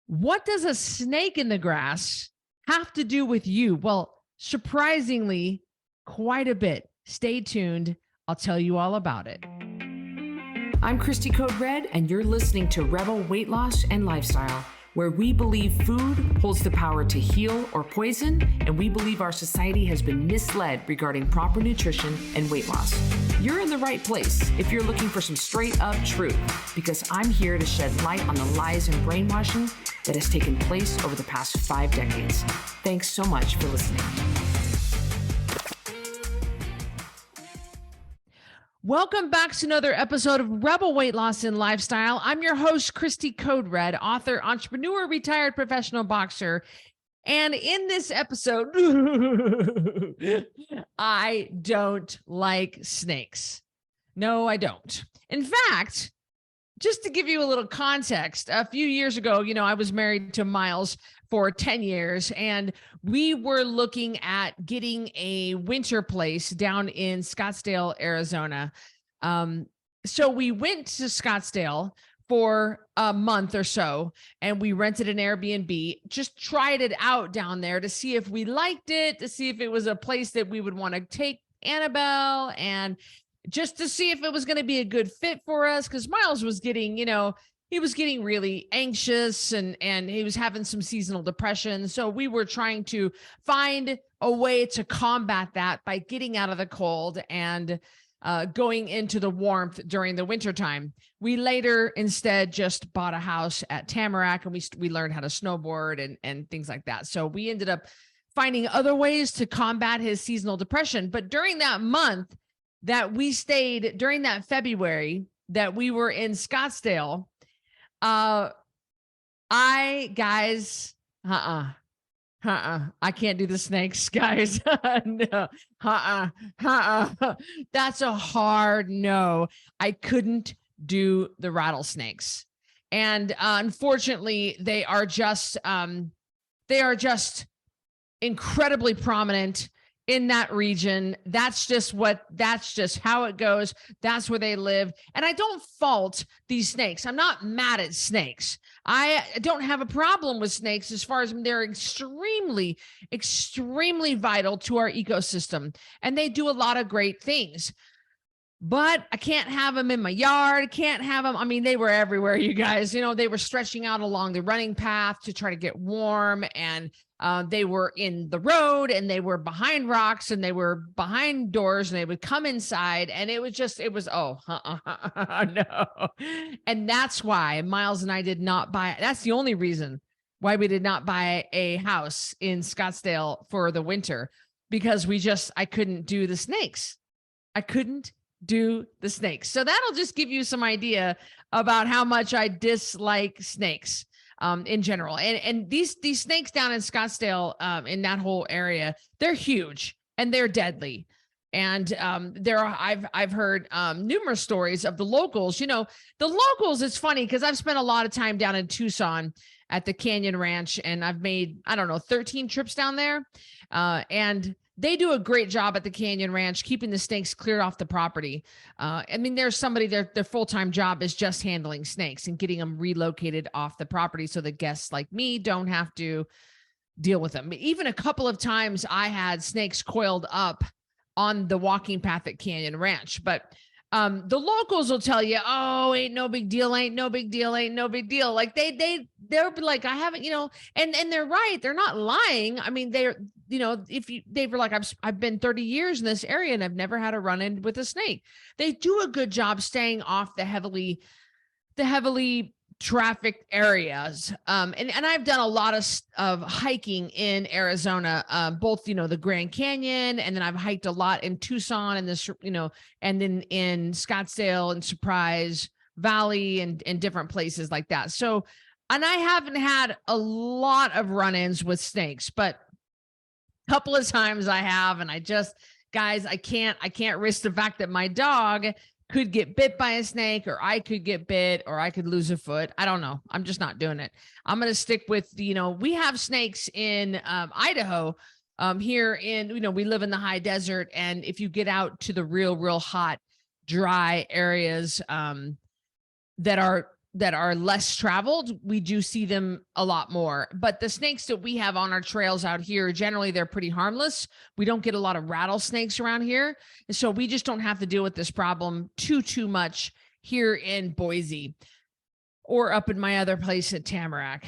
What does a snake in the grass have to do with you? Well, surprisingly, quite a bit. Stay tuned. I'll tell you all about it. I'm Cristy Code Red, and you're listening to Rebel Weight Loss and Lifestyle, where we believe food holds the power to heal or poison, and we believe our society has been misled regarding proper nutrition and weight loss. You're in the right place if you're looking for some straight up truth, because I'm here to shed light on the lies and brainwashing that has taken place over the past 5 decades. Thanks so much for listening. Welcome back to another episode of Rebel Weight Loss and Lifestyle. I'm your host, Cristy Code Red, author, entrepreneur, retired professional boxer. And in this episode, I don't like snakes. No, I don't. In fact, just to give you a little context, a few years ago, I was married to Miles for 10 years, and we were looking at getting a winter place down in Scottsdale, Arizona. So we went to Scottsdale for a month or so, and we rented an Airbnb, just tried it out down there to see if we liked it, to see if it was a place that we would want to take Annabelle, and just to see if it was going to be a good fit for us. Because Miles was getting, he was getting really anxious and he was having some seasonal depression. So we were trying to find a way to combat that by getting out of the cold and going into the warmth during the wintertime. We later instead just bought a house at Tamarack, and we learned how to snowboard and things like that. So we ended up finding other ways to combat his seasonal depression. But during that month that we stayed, during that February that we were in Scottsdale, I can't do the snakes, guys. No, that's a hard no. I couldn't do the rattlesnakes. And unfortunately, they are just incredibly prominent in that region. That's just how it goes. That's where they live. And I don't fault these snakes. I'm not mad at snakes. I don't have a problem with snakes as far as they're extremely, extremely vital to our ecosystem. And they do a lot of great things. But I can't have them in my yard. Can't have them. I mean, they were everywhere, you guys. They were stretching out along the running path to try to get warm. And they were in the road, and they were behind rocks, and they were behind doors, and they would come inside. And no. And that's why Miles and I did not buy. That's the only reason why we did not buy a house in Scottsdale for the winter, because I couldn't do the snakes. I couldn't do the snakes. So that'll just give you some idea about how much I dislike snakes in general. And these snakes down in Scottsdale, in that whole area, they're huge and they're deadly. And I've heard numerous stories of the locals. The locals, it's funny because I've spent a lot of time down in Tucson at the Canyon Ranch, and I've made, 13 trips down there. And they do a great job at the Canyon Ranch keeping the snakes clear off the property. There's somebody, their full-time job is just handling snakes and getting them relocated off the property so that guests like me don't have to deal with them. Even a couple of times I had snakes coiled up on the walking path at Canyon Ranch. But the locals will tell you, oh, ain't no big deal, ain't no big deal, ain't no big deal. Like they'll be like, I haven't, and they're right. They're not lying. I mean, they were like, I've been 30 years in this area and I've never had a run-in with a snake. They do a good job staying off the heavily trafficked areas. And I've done a lot of hiking in Arizona, both, the Grand Canyon, and then I've hiked a lot in Tucson and and then in Scottsdale and Surprise Valley and different places like that. So, and I haven't had a lot of run-ins with snakes, but a couple of times I have, and guys, I can't risk the fact that my dog could get bit by a snake, or I could get bit, or I could lose a foot. I don't know. I'm just not doing it. I'm going to stick with, we have snakes in Idaho here in, we live in the high desert. And if you get out to the real hot, dry areas that are that are less traveled, we do see them a lot more. But the snakes that we have on our trails out here, generally they're pretty harmless. We don't get a lot of rattlesnakes around here. And so we just don't have to deal with this problem too much here in Boise or up in my other place at Tamarack.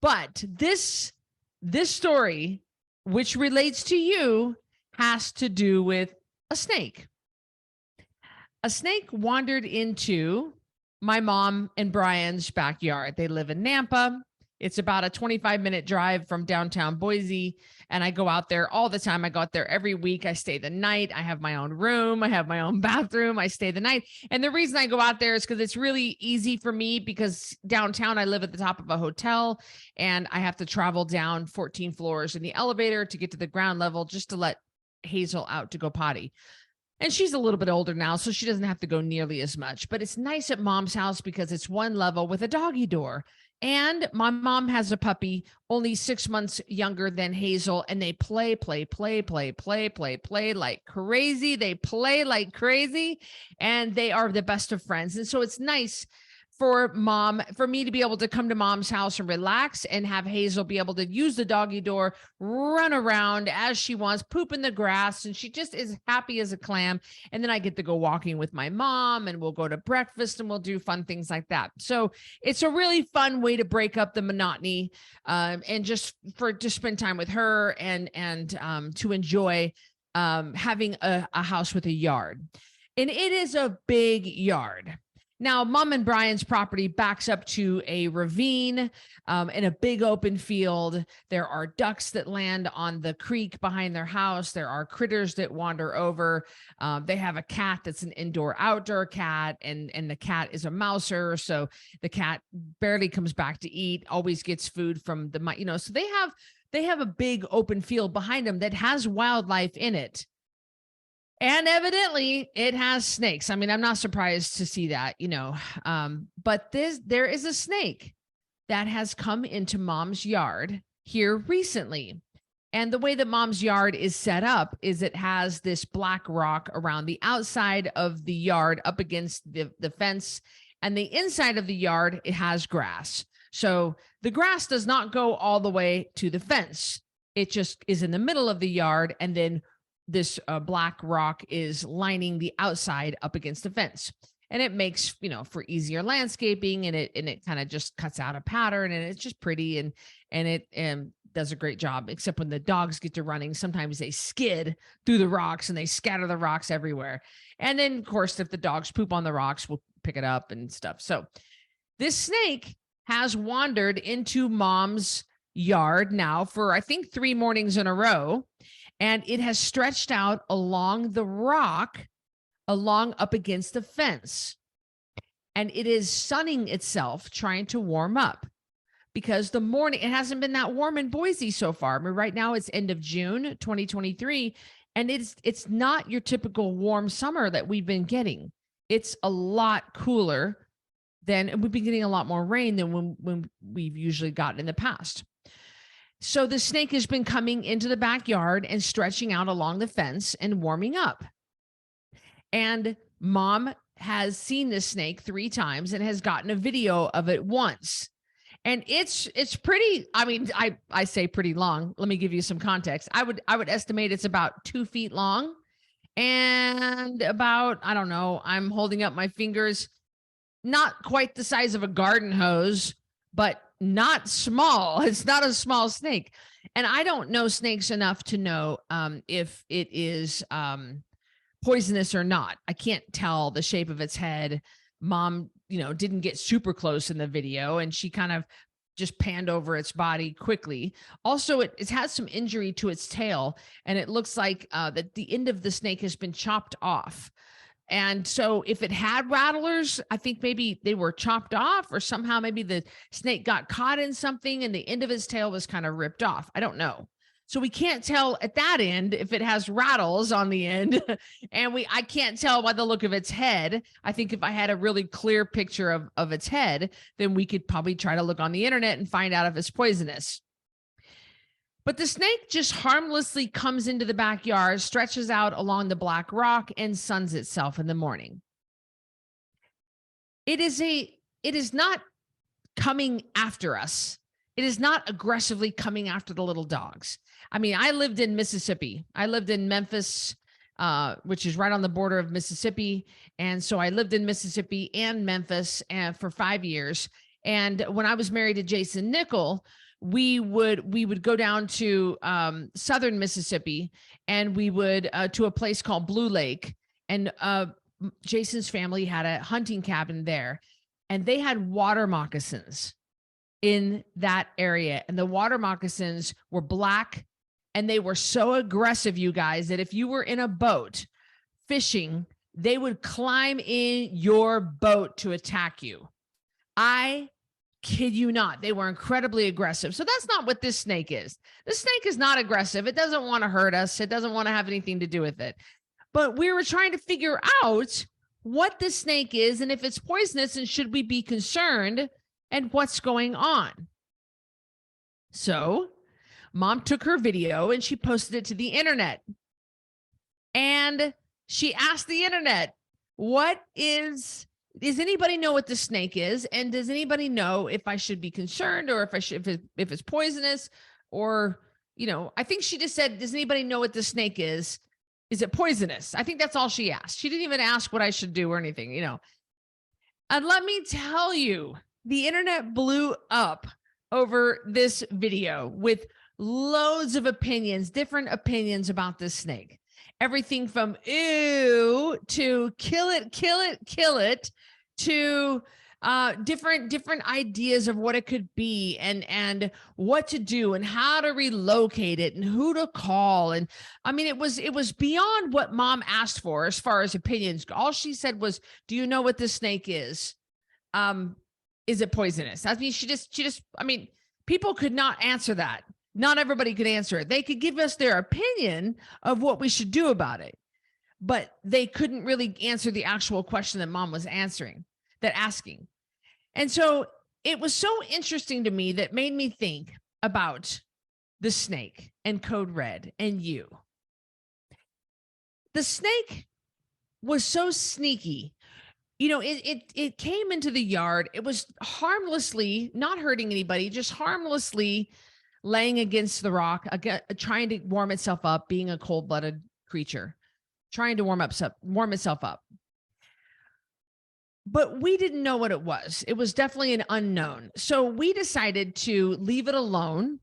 But this story, which relates to you, has to do with a snake. A snake wandered into my mom and Brian's backyard. They live in Nampa. It's about a 25-minute drive from downtown Boise. And I go out there all the time. I go out there every week. I stay the night. I have my own room. I have my own bathroom. I stay the night. And the reason I go out there is because it's really easy for me, because downtown I live at the top of a hotel and I have to travel down 14 floors in the elevator to get to the ground level just to let Hazel out to go potty. And she's a little bit older now, so she doesn't have to go nearly as much. But it's nice at mom's house because it's one level with a doggy door. And my mom has a puppy only 6 months younger than Hazel, and they play like crazy. They play like crazy, and they are the best of friends. And so it's nice for me to be able to come to mom's house and relax and have Hazel be able to use the doggy door, run around as she wants, poop in the grass, and she just is happy as a clam. And then I get to go walking with my mom, and we'll go to breakfast and we'll do fun things like that. So it's a really fun way to break up the monotony, and just spend time with her and to enjoy having a house with a yard. And it is a big yard. Now, Mom and Brian's property backs up to a ravine in a big open field. There are ducks that land on the creek behind their house. There are critters that wander over. They have a cat that's an indoor-outdoor cat, and the cat is a mouser. So the cat barely comes back to eat, always gets food from so they have a big open field behind them that has wildlife in it. And evidently it has snakes. I mean, I'm not surprised to see that, but there is a snake that has come into mom's yard here recently. And the way that mom's yard is set up is it has this black rock around the outside of the yard up against the fence, and the inside of the yard, it has grass. So the grass does not go all the way to the fence. It just is in the middle of the yard, and then this black rock is lining the outside up against the fence. And it makes, for easier landscaping, and it kind of just cuts out a pattern, and it's just pretty, and it does a great job, except when the dogs get to running, sometimes they skid through the rocks and they scatter the rocks everywhere. And then of course, if the dogs poop on the rocks, we'll pick it up and stuff. So this snake has wandered into mom's yard now for, I think, 3 mornings in a row. And it has stretched out along the rock, along up against the fence. And it is sunning itself, trying to warm up, because it hasn't been that warm in Boise so far. I mean, right now it's end of June, 2023. And it's not your typical warm summer that we've been getting. It's a lot cooler and we've been getting a lot more rain than when we've usually gotten in the past. So the snake has been coming into the backyard and stretching out along the fence and warming up. And mom has seen this snake 3 times and has gotten a video of it once. And it's pretty, I mean, I say pretty long. Let me give you some context. I would estimate it's about 2 feet long and about, I don't know, I'm holding up my fingers, not quite the size of a garden hose, but not small. It's not a small snake. And I don't know snakes enough to know if it is poisonous or not. I can't tell the shape of its head. Mom, didn't get super close in the video, and she kind of just panned over its body quickly. Also, it has some injury to its tail, and it looks like that the end of the snake has been chopped off. And so if it had rattlers, I think maybe they were chopped off, or somehow maybe the snake got caught in something and the end of its tail was kind of ripped off. I don't know. So we can't tell at that end if it has rattles on the end. And I can't tell by the look of its head. I think if I had a really clear picture of its head, then we could probably try to look on the internet and find out if it's poisonous. But the snake just harmlessly comes into the backyard, stretches out along the black rock, and suns itself in the morning. it is not coming after us. It is not aggressively coming after the little dogs. I mean, I lived in Mississippi. I lived in Memphis, which is right on the border of Mississippi. And so I lived in Mississippi and Memphis for 5 years. And when I was married to Jason Nickel, we would go down to southern Mississippi, and we would to a place called Blue Lake. And Jason's family had a hunting cabin there, and they had water moccasins in that area. And the water moccasins were black, and they were so aggressive, you guys, that if you were in a boat fishing, they would climb in your boat to attack you. I kid you not. They were incredibly aggressive. So that's not what this snake is. This snake is not aggressive. It doesn't want to hurt us. It doesn't want to have anything to do with it. But we were trying to figure out what the snake is and if it's poisonous, and should we be concerned, and what's going on. So Mom took her video and she posted it to the internet. And she asked the internet, does anybody know what the snake is? And does anybody know if I should be concerned, or if it's poisonous, or, I think she just said, does anybody know what the snake is? Is it poisonous? I think that's all she asked. She didn't even ask what I should do or anything, And let me tell you, the internet blew up over this video with loads of opinions, different opinions about this snake. Everything from ew to kill it, to different ideas of what it could be, and what to do, and how to relocate it, and who to call. And I mean, it was beyond what Mom asked for as far as opinions. All she said was, do you know what this snake is? Is it poisonous? I mean, she just, people could not answer that. Not everybody could answer it. They could give us their opinion of what we should do about it, but they couldn't really answer the actual question that Mom was asking. And so it was so interesting to me, that made me think about the snake and Code Red and you. The snake was so sneaky. It came into the yard. It was harmlessly, not hurting anybody, just harmlessly laying against the rock, trying to warm itself up, being a cold-blooded creature, trying to warm itself up. But we didn't know what it was. It was definitely an unknown. So we decided to leave it alone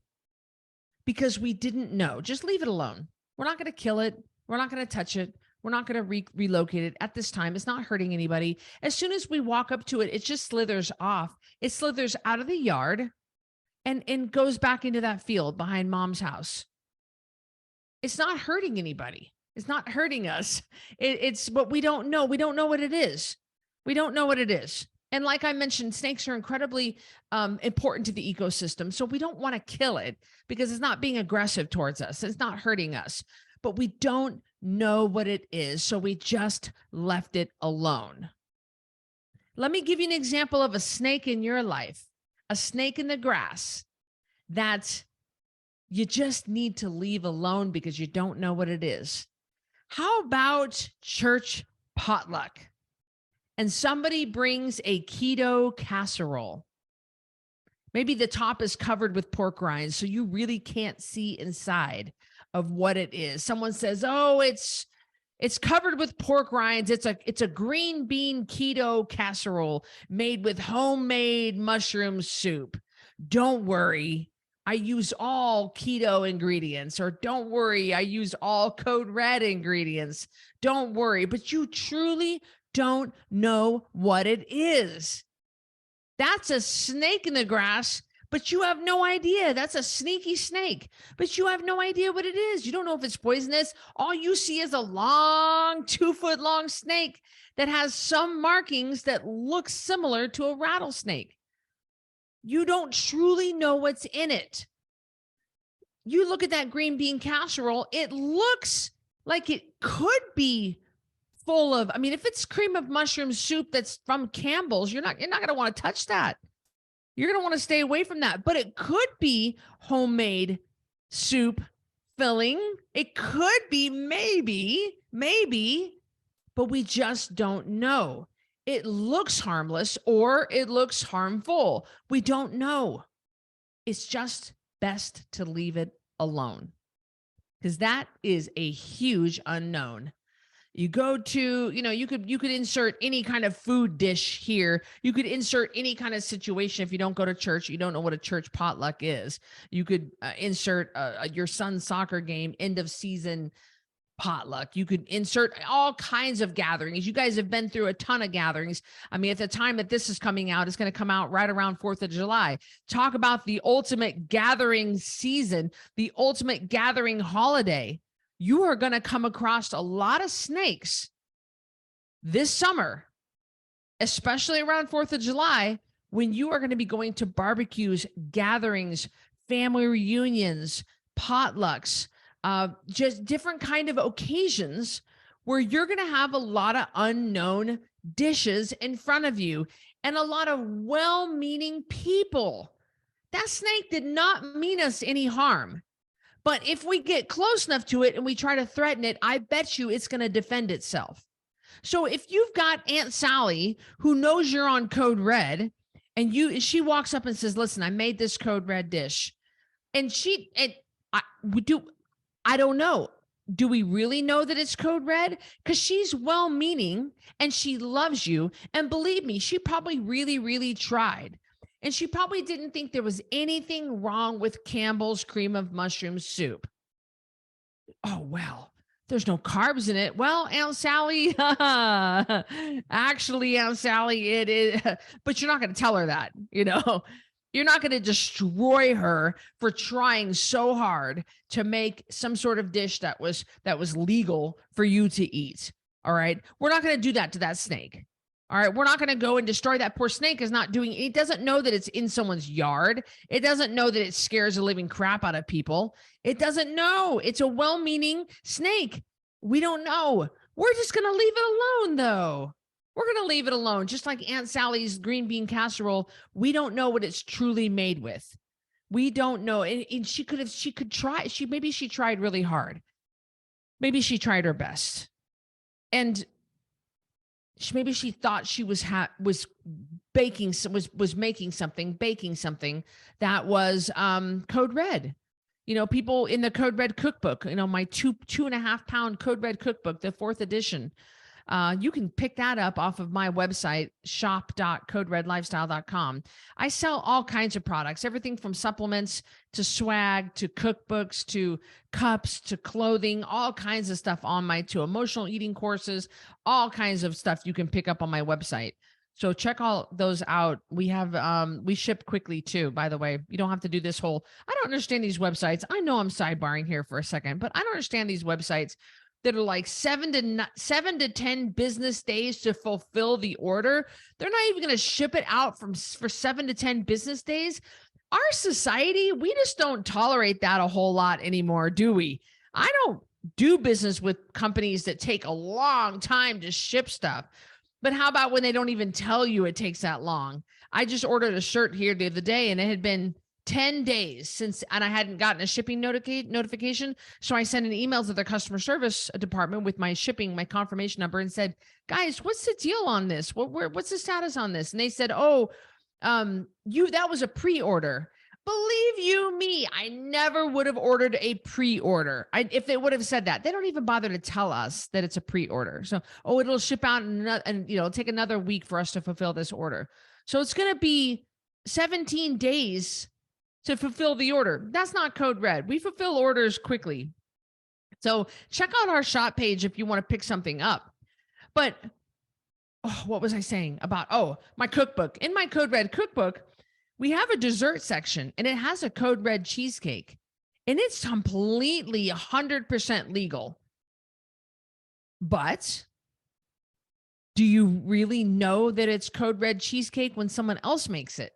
because we didn't know. Just leave it alone. We're not going to kill it. We're not going to touch it. We're not going to relocate it at this time. It's not hurting anybody. As soon as we walk up to it, it just slithers off. It slithers out of the yard and goes back into that field behind Mom's house. It's not hurting anybody. It's not hurting us. It's what we don't know. We don't know what it is. We don't know what it is. And like I mentioned, snakes are incredibly important to the ecosystem. So we don't want to kill it because it's not being aggressive towards us. It's not hurting us, but we don't know what it is. So we just left it alone. Let me give you an example of a snake in your life, a snake in the grass that you just need to leave alone because you don't know what it is. How about church potluck? And somebody brings a keto casserole. Maybe the top is covered with pork rinds, so you really can't see inside of what it is. Someone says, "Oh, it's covered with pork rinds. It's a green bean keto casserole made with homemade mushroom soup. Don't worry, I use all keto ingredients," or "Don't worry, I use all Code Red ingredients. Don't worry," but you truly don't know what it is. That's a snake in the grass, but you have no idea. That's a sneaky snake, but you have no idea what it is. You don't know if it's poisonous. All you see is a long 2-foot long snake that has some markings that look similar to a rattlesnake. You don't truly know what's in it. You look at that green bean casserole, it looks like it could be full of, if it's cream of mushroom soup that's from Campbell's, you're not going to want to touch that. You're going to want to stay away from that. But it could be homemade soup filling. It could be maybe, but we just don't know. it looks harmless or it looks harmful. We don't know. It's just best to leave it alone because that is a huge unknown. You go to, you could insert any kind of food dish here. You could insert any kind of situation. If you don't go to church, you don't know what a church potluck is. You could insert your son's soccer game, end of season potluck. You could insert all kinds of gatherings. You guys have been through a ton of gatherings. I mean, at the time that this is coming out, it's going to come out right around 4th of July. Talk about the ultimate gathering season, the ultimate gathering holiday. You are going to come across a lot of snakes this summer, especially around 4th of July, when you are going to be going to barbecues, gatherings, family reunions, potlucks, just different kind of occasions where you're going to have a lot of unknown dishes in front of you and a lot of well-meaning people. That snake did not mean us any harm. But if we get close enough to it and we try to threaten it, I bet you it's going to defend itself. So if you've got Aunt Sally who knows you're on code red and she walks up and says, listen, I made this code red dish. And I don't know. Do we really know that it's code red? Because she's well-meaning and she loves you. And believe me, she probably really, really tried. And she probably didn't think there was anything wrong with Campbell's cream of mushroom soup. Oh, well, there's no carbs in it. Well, Aunt Sally, actually, Aunt Sally, it is. But you're not going to tell her that, You're not going to destroy her for trying so hard to make some sort of dish that was legal for you to eat. All right. We're not going to do that to that snake. All right. We're not going to go and destroy that poor snake. It doesn't know that it's in someone's yard. It doesn't know that it scares the living crap out of people. It doesn't know. It's a well-meaning snake. We don't know. We're just going to leave it alone though. We're going to leave it alone. Just like Aunt Sally's green bean casserole. We don't know what it's truly made with. We don't know. And she could try. Maybe she tried really hard. Maybe she tried her best. And maybe she thought she was making something that was code red. People in the code red cookbook, my 2.5 pound code red cookbook, the 4th edition. You can pick that up off of my website, shop.coderedlifestyle.com. I sell all kinds of products, everything from supplements to swag, to cookbooks, to cups, to clothing, all kinds of stuff to emotional eating courses, all kinds of stuff you can pick up on my website. So check all those out. We have, we ship quickly too, by the way. You don't have to do this I don't understand these websites. I know I'm sidebarring here for a second, but I don't understand these websites that are like 7 to 10 business days to fulfill the order. They're not even going to ship it out for 7 to 10 business days. Our society, we just don't tolerate that a whole lot anymore, do we? I don't do business with companies that take a long time to ship stuff. But how about when they don't even tell you it takes that long? I just ordered a shirt here the other day and it had been 10 days and I hadn't gotten a shipping notification. So I sent an email to the customer service department with my confirmation number and said, guys, what's the deal on this? What's the status on this? And they said, that was a pre-order. Believe you me, I never would have ordered a pre-order. If they would have said that. They don't even bother to tell us that it's a pre-order. So, it'll ship out and it'll take another week for us to fulfill this order. So it's going to be 17 days to fulfill the order. That's not code red. We fulfill orders quickly. So check out our shop page if you want to pick something up. But what was I saying about, my cookbook? In my code red cookbook, we have a dessert section and it has a code red cheesecake and it's completely 100% legal. But do you really know that it's code red cheesecake when someone else makes it?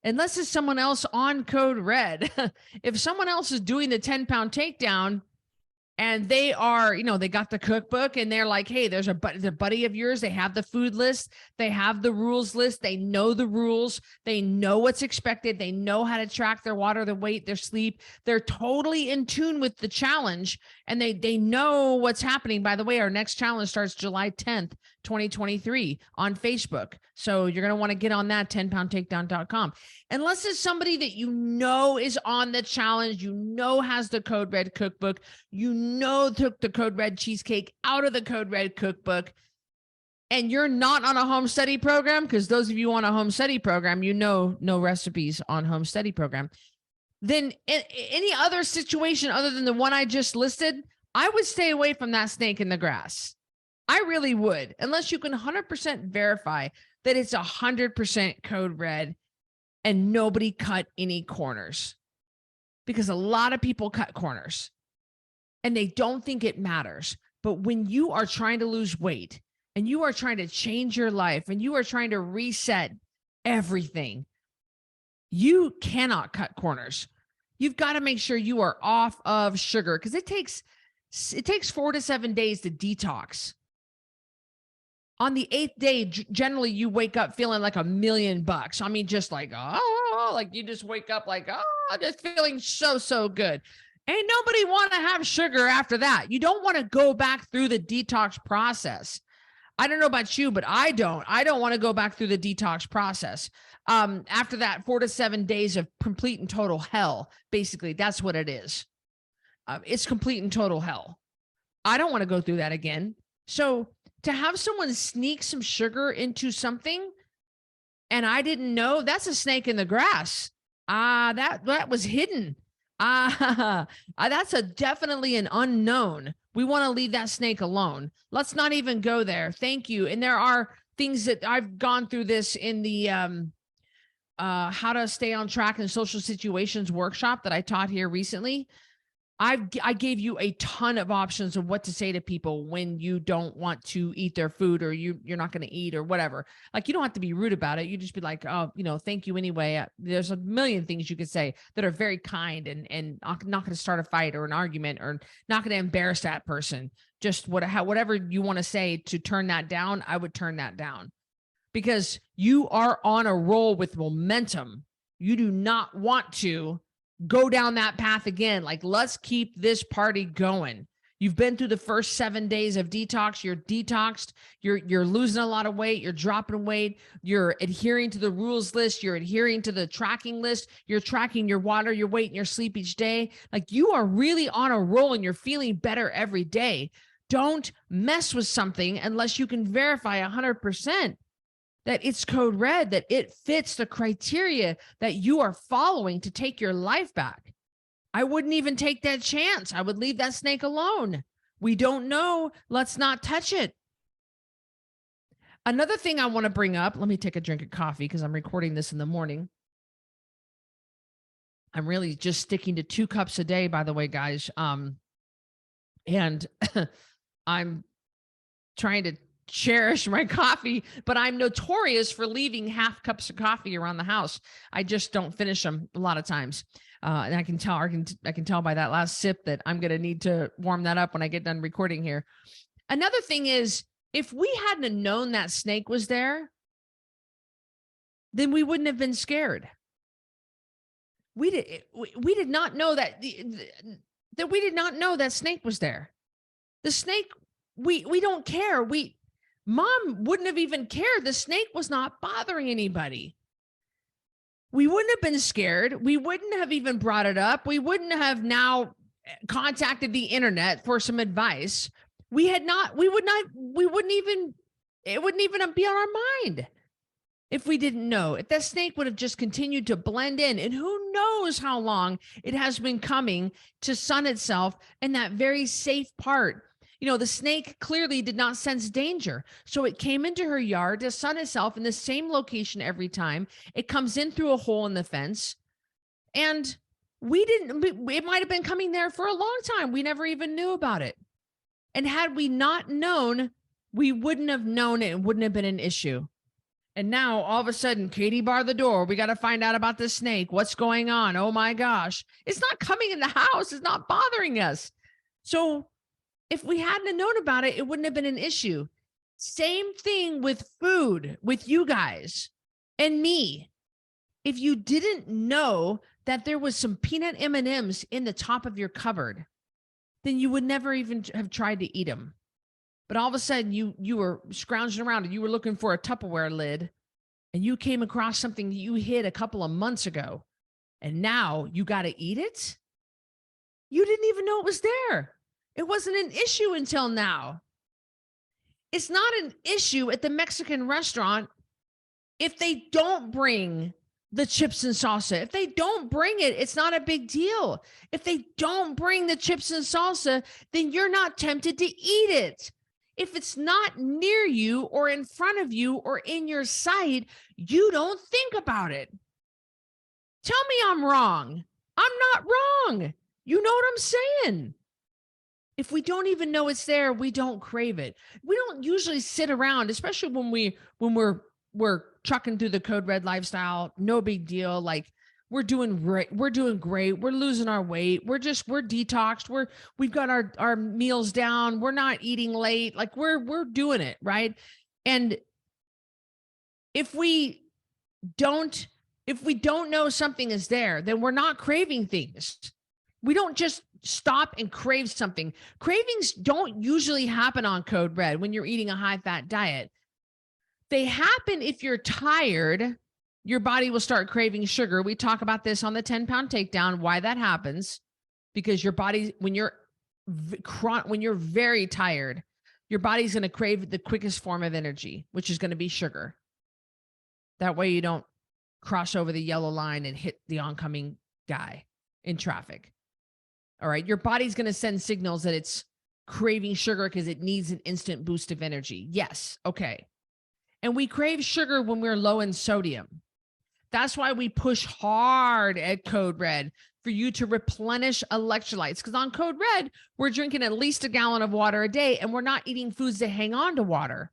Unless it's someone else on code red. If someone else is doing the 10-pound takedown and they are, they got the cookbook and they're like, hey, there's a buddy of yours. They have the food list. They have the rules list. They know the rules. They know what's expected. They know how to track their water, their weight, their sleep. They're totally in tune with the challenge and they know what's happening. By the way, our next challenge starts July 10th, 2023 on Facebook. So you're going to want to get on that, 10poundtakedown.com. Unless it's somebody that you know is on the challenge, you know has the Code Red cookbook, you know took the Code Red cheesecake out of the Code Red cookbook, and you're not on a home study program, because those of you on a home study program, you know no recipes on home study program, then in any other situation other than the one I just listed, I would stay away from that snake in the grass. I really would, unless you can 100% verify that it's 100% Code Red and nobody cut any corners. Because a lot of people cut corners and they don't think it matters. But when you are trying to lose weight and you are trying to change your life and you are trying to reset everything, you cannot cut corners. You've got to make sure you are off of sugar, because it takes 4 to 7 days to detox. On the 8th day, generally you wake up feeling like $1,000,000. I mean, just like, oh, like you just wake up like, oh, just feeling so good. Ain't nobody want to have sugar after that. You don't want to go back through the detox process. I don't know about you, but I don't want to go back through the detox process. After that 4 to 7 days of complete and total hell, basically, that's what it is. It's complete and total hell. I don't want to go through that again. So to have someone sneak some sugar into something and I didn't know, that's a snake in the grass. That was hidden. That's definitely an unknown. We want to leave that snake alone. Let's not even go there. Thank you. And there are things that I've gone through this in the how to stay on track in social situations workshop that I taught here recently. I gave you a ton of options of what to say to people when you don't want to eat their food, or you're not going to eat or whatever. Like, you don't have to be rude about it. You just be like, oh, thank you anyway. There's a million things you could say that are very kind and not going to start a fight or an argument or not going to embarrass that person. Just whatever you want to say to turn that down, I would turn that down, because you are on a roll with momentum. You do not want to go down that path again. Like, let's keep this party going. You've been through the first 7 days of detox. You're detoxed. You're losing a lot of weight. You're dropping weight. You're adhering to the rules list. You're adhering to the tracking list. You're tracking your water, your weight, and your sleep each day. Like, you are really on a roll and you're feeling better every day. Don't mess with something unless you can verify 100% that it's Code Red, that it fits the criteria that you are following to take your life back. I wouldn't even take that chance. I would leave that snake alone. We don't know. Let's not touch it. Another thing I want to bring up, let me take a drink of coffee because I'm recording this in the morning. I'm really just sticking to 2 cups a day, by the way, guys. And I'm trying to cherish my coffee, but I'm notorious for leaving half cups of coffee around the house. I just don't finish them a lot of times. And I can tell by that last sip that I'm going to need to warm that up when I get done recording here. Another thing is, if we hadn't known that snake was there, then we wouldn't have been scared. We did not know that we did not know that snake was there. The snake, we don't care. Mom wouldn't have even cared. The snake was not bothering anybody. We wouldn't have been scared. We wouldn't have even brought it up. We wouldn't have now contacted the internet for some advice. It wouldn't even be on our mind if we didn't know. If that snake would have just continued to blend in, and who knows how long it has been coming to sun itself in that very safe part. The snake clearly did not sense danger. So it came into her yard to sun itself in the same location every time. It comes in through a hole in the fence. And it might have been coming there for a long time. We never even knew about it. And had we not known, we wouldn't have known it. It wouldn't have been an issue. And now all of a sudden, Katie barred the door. We got to find out about this snake. What's going on? Oh my gosh. It's not coming in the house. It's not bothering us. So if we hadn't known about it, it wouldn't have been an issue. Same thing with food, with you guys and me. If you didn't know that there was some peanut M&Ms in the top of your cupboard, then you would never even have tried to eat them. but all of a sudden you were scrounging around and you were looking for a Tupperware lid and you came across something you hid a couple of months ago and now you got to eat it. You didn't even know it was there. It wasn't an issue until now. It's not an issue at the Mexican restaurant if they don't bring the chips and salsa. If they don't bring it, it's not a big deal. If they don't bring the chips and salsa, then you're not tempted to eat it. If it's not near you or in front of you or in your sight, you don't think about it. Tell me I'm wrong. I'm not wrong. You know what I'm saying? If we don't even know it's there, we don't crave it. We don't usually sit around, especially when we're trucking through the Code Red lifestyle. No big deal. Like we're doing great. We're doing great. We're losing our weight. We're detoxed. We've got our meals down. We're not eating late. Like we're doing it, right? And if we don't know something is there, then we're not craving things. We don't just stop and crave something. Cravings don't usually happen on Code Red when you're eating a high-fat diet. They happen if you're tired. Your body will start craving sugar. We talk about this on the 10-pound takedown, why that happens. Because your body, when you're very tired, your body's going to crave the quickest form of energy, which is going to be sugar. That way you don't cross over the yellow line and hit the oncoming guy in traffic. All right. Your body's going to send signals that it's craving sugar because it needs an instant boost of energy. Yes. Okay. And we crave sugar when we're low in sodium. That's why we push hard at Code Red for you to replenish electrolytes. Because on Code Red, we're drinking at least a gallon of water a day and we're not eating foods that hang on to water.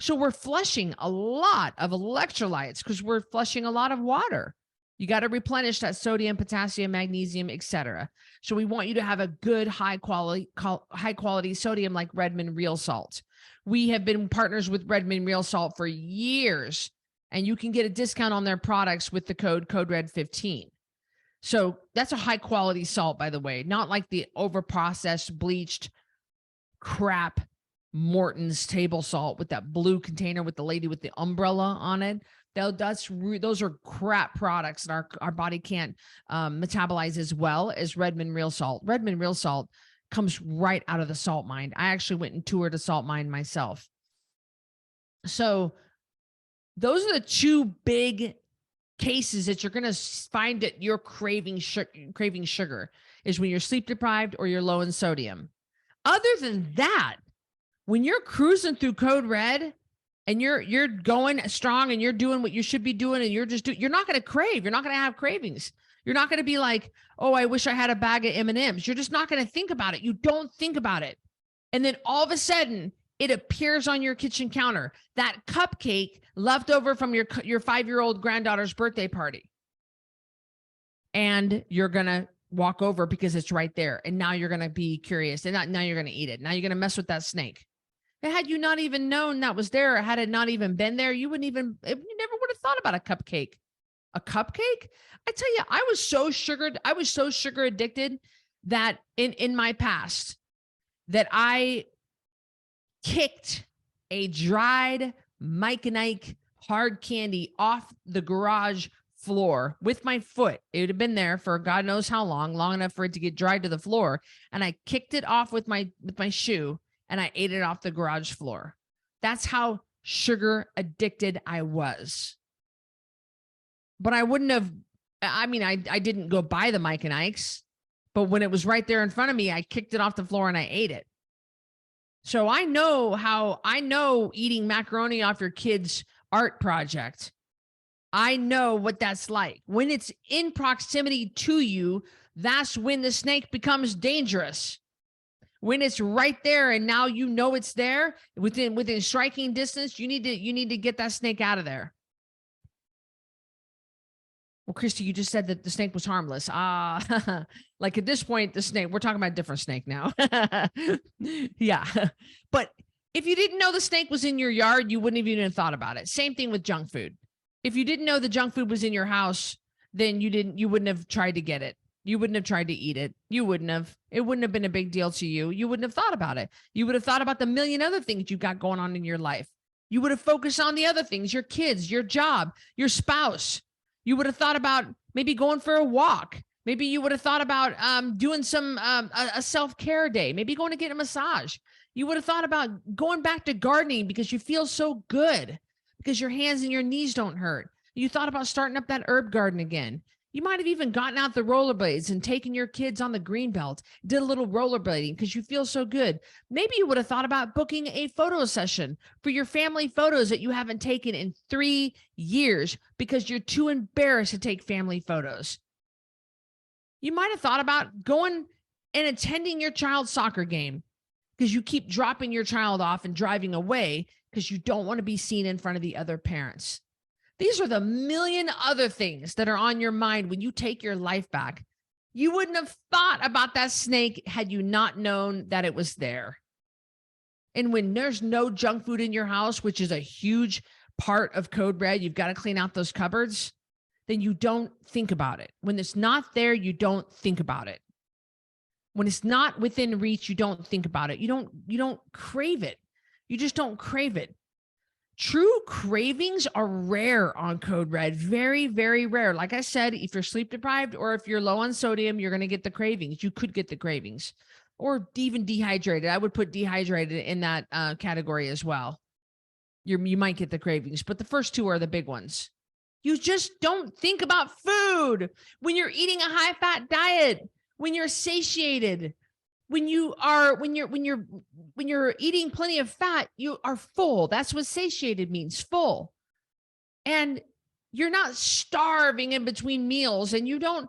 So we're flushing a lot of electrolytes because we're flushing a lot of water. You got to replenish that sodium, potassium, magnesium, etc. So we want you to have a good high quality sodium like Redmond Real Salt. We have been partners with Redmond Real Salt for years, and you can get a discount on their products with the code CODERED15. So that's a high quality salt, by the way, not like the overprocessed, bleached crap Morton's table salt with that blue container with the lady with the umbrella on it. Those are crap products that our body can't metabolize as well as Redmond Real Salt. Redmond Real Salt comes right out of the salt mine. I actually went and toured a salt mine myself. So those are the two big cases that you're going to find that you're craving sugar is when you're sleep deprived or you're low in sodium. Other than that, when you're cruising through Code Red and you're going strong and you're doing what you should be doing and you're not going to crave. You're not going to have cravings. You're not going to be like, oh, I wish I had a bag of M&Ms. You're just not going to think about it. You don't think about it. And then all of a sudden it appears on your kitchen counter, that cupcake left over from your 5-year-old granddaughter's birthday party. And you're going to walk over because it's right there. And now you're going to be curious. And now you're going to eat it. Now you're going to mess with that snake. Had you not even known that was there, or had it not even been there, you never would have thought about a cupcake. A cupcake? I tell you, I was so sugar addicted that in my past that I kicked a dried Mike and Ike hard candy off the garage floor with my foot. It would have been there for God knows how long enough for it to get dried to the floor. And I kicked it off with my shoe. And I ate it off the garage floor. That's how sugar addicted I was. But I didn't go buy the Mike and Ike's, but when it was right there in front of me, I kicked it off the floor and I ate it. So I know eating macaroni off your kid's art project. I know what that's like. When it's in proximity to you, that's when the snake becomes dangerous. When it's right there and now you know it's there within striking distance, you need to get that snake out of there. Well, Cristy, you just said that the snake was harmless. Like at this point, the snake, we're talking about a different snake now. Yeah. But if you didn't know the snake was in your yard, you wouldn't have even thought about it. Same thing with junk food. If you didn't know the junk food was in your house, then you wouldn't have tried to get it. You wouldn't have tried to eat it. You wouldn't have. It wouldn't have been a big deal to you. You wouldn't have thought about it. You would have thought about the million other things you got going on in your life. You would have focused on the other things, your kids, your job, your spouse. You would have thought about maybe going for a walk. Maybe you would have thought about doing some a self-care day, maybe going to get a massage. You would have thought about going back to gardening because you feel so good, because your hands and your knees don't hurt. You thought about starting up that herb garden again. You might have even gotten out the rollerblades and taken your kids on the green belt, did a little rollerblading because you feel so good. Maybe you would have thought about booking a photo session for your family photos that you haven't taken in 3 years because you're too embarrassed to take family photos. You might have thought about going and attending your child's soccer game because you keep dropping your child off and driving away because you don't want to be seen in front of the other parents. These are the million other things that are on your mind when you take your life back. You wouldn't have thought about that snake had you not known that it was there. And when there's no junk food in your house, which is a huge part of Code Red, you've got to clean out those cupboards, then you don't think about it. When it's not there, you don't think about it. When it's not within reach, you don't think about it. You don't crave it. You just don't crave it. True cravings are rare on Code Red. Very, very rare. Like I said, if you're sleep deprived or if you're low on sodium, you're going to get the cravings. You could get the cravings or even dehydrated. I would put dehydrated in that category as well. You might get the cravings, but the first two are the big ones. You just don't think about food when you're eating a high fat diet, when you're satiated. When you're eating plenty of fat, you are full. That's what satiated means, full. And you're not starving in between meals, and you don't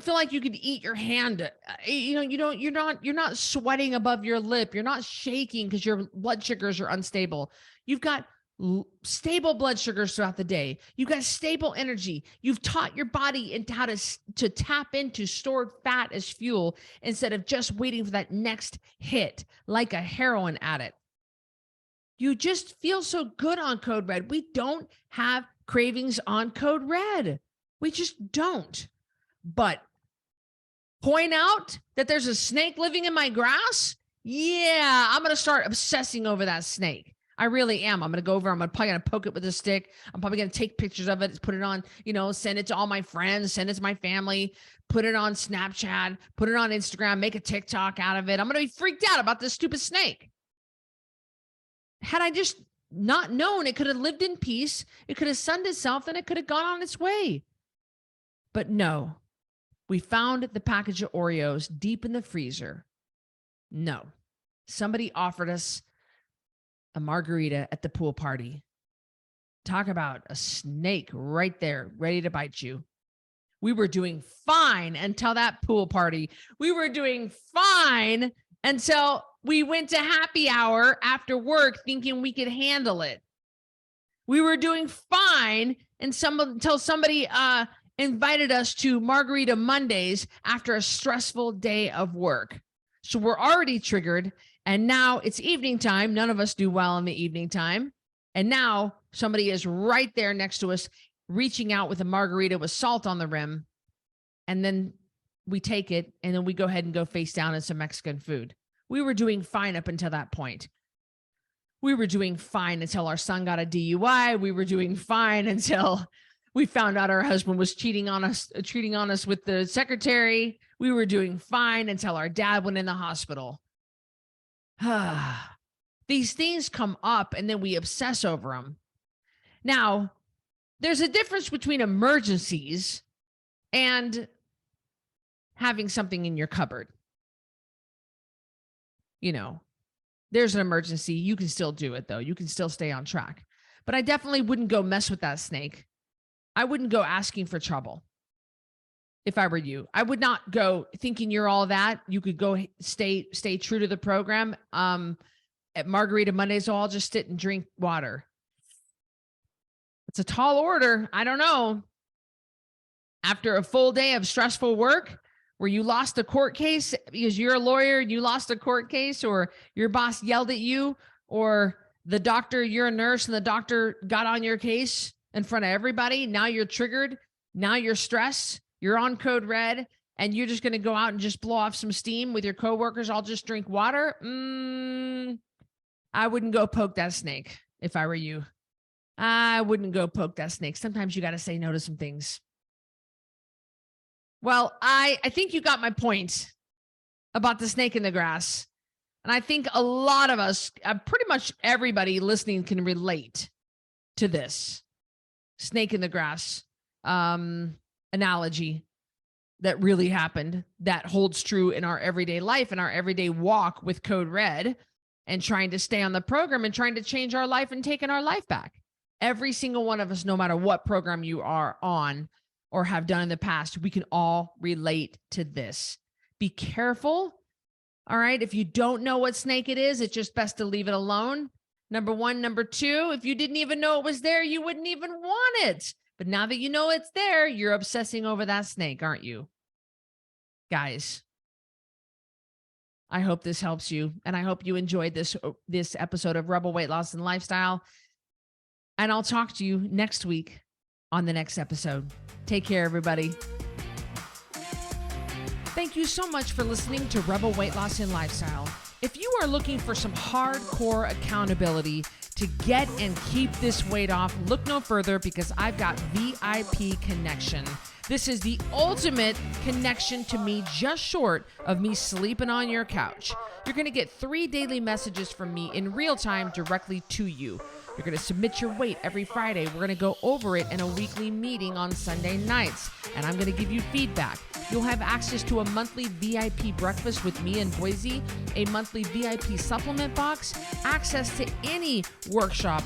feel like you could eat your hand. You're not sweating above your lip. You're not shaking because your blood sugars are unstable. You've got stable blood sugars throughout the day. You've got stable energy. You've taught your body into how to tap into stored fat as fuel instead of just waiting for that next hit like a heroin addict. You just feel so good on Code Red. We don't have cravings on Code Red. We just don't. But point out that there's a snake living in my grass? Yeah, I'm going to start obsessing over that snake. I really am. I'm going to go over. I'm probably going to poke it with a stick. I'm probably going to take pictures of it, put it on, send it to all my friends, send it to my family, put it on Snapchat, put it on Instagram, make a TikTok out of it. I'm going to be freaked out about this stupid snake. Had I just not known, it could have lived in peace. It could have sunned itself, and it could have gone on its way. But no, we found the package of Oreos deep in the freezer. No, somebody offered us a margarita at the pool party. Talk about a snake right there, ready to bite you. We were doing fine until that pool party. We were doing fine until we went to happy hour after work thinking we could handle it. We were doing fine until somebody invited us to Margarita Mondays after a stressful day of work. So we're already triggered. And now it's evening time. None of us do well in the evening time. And now somebody is right there next to us, reaching out with a margarita with salt on the rim. And then we take it, and then we go ahead and go face down in some Mexican food. We were doing fine up until that point. We were doing fine until our son got a DUI. We were doing fine until we found out our husband was cheating on us with the secretary. We were doing fine until our dad went in the hospital. These things come up and then we obsess over them. Now, there's a difference between emergencies and having something in your cupboard. There's an emergency. You can still do it, though. You can still stay on track. But I definitely wouldn't go mess with that snake. I wouldn't go asking for trouble. If I were you, I would not go thinking you're all that. You could go stay true to the program. At Margarita Mondays, so I'll just sit and drink water. It's a tall order. I don't know. After a full day of stressful work where you lost a court case because you're a lawyer and you lost a court case, or your boss yelled at you, or the doctor, you're a nurse and the doctor got on your case in front of everybody. Now you're triggered. Now you're stressed. You're on Code Red, and you're just going to go out and just blow off some steam with your coworkers, I'll just drink water. I wouldn't go poke that snake if I were you. I wouldn't go poke that snake. Sometimes you got to say no to some things. Well, I think you got my point about the snake in the grass. And I think a lot of us, pretty much everybody listening can relate to this snake in the grass analogy that really happened, that holds true in our everyday life and our everyday walk with Code Red and trying to stay on the program and trying to change our life and taking our life back. Every single one of us, no matter what program you are on or have done in the past, we can all relate to this. Be careful. All right. If you don't know what snake it is, it's just best to leave it alone. Number one. Number two, if you didn't even know it was there, you wouldn't even want it. But now that you know it's there, you're obsessing over that snake, aren't you? Guys, I hope this helps you. And I hope you enjoyed this episode of Rebel Weight Loss and Lifestyle. And I'll talk to you next week on the next episode. Take care, everybody. Thank you so much for listening to Rebel Weight Loss and Lifestyle. If you are looking for some hardcore accountability to get and keep this weight off, look no further because I've got VIP Connection. This is the ultimate connection to me, just short of me sleeping on your couch. You're going to get 3 daily messages from me in real time directly to you. You're going to submit your weight every Friday. We're going to go over it in a weekly meeting on Sunday nights, and I'm going to give you feedback. You'll have access to a monthly VIP breakfast with me in Boise, a monthly VIP supplement box, access to any workshop,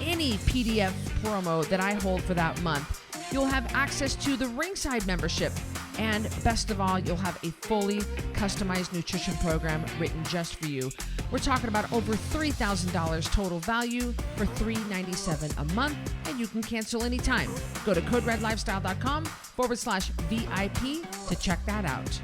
any PDF promo that I hold for that month. You'll have access to the Ringside membership. And best of all, you'll have a fully customized nutrition program written just for you. We're talking about over $3,000 total value for $397 a month, and you can cancel anytime. Go to coderedlifestyle.com/VIP to check that out.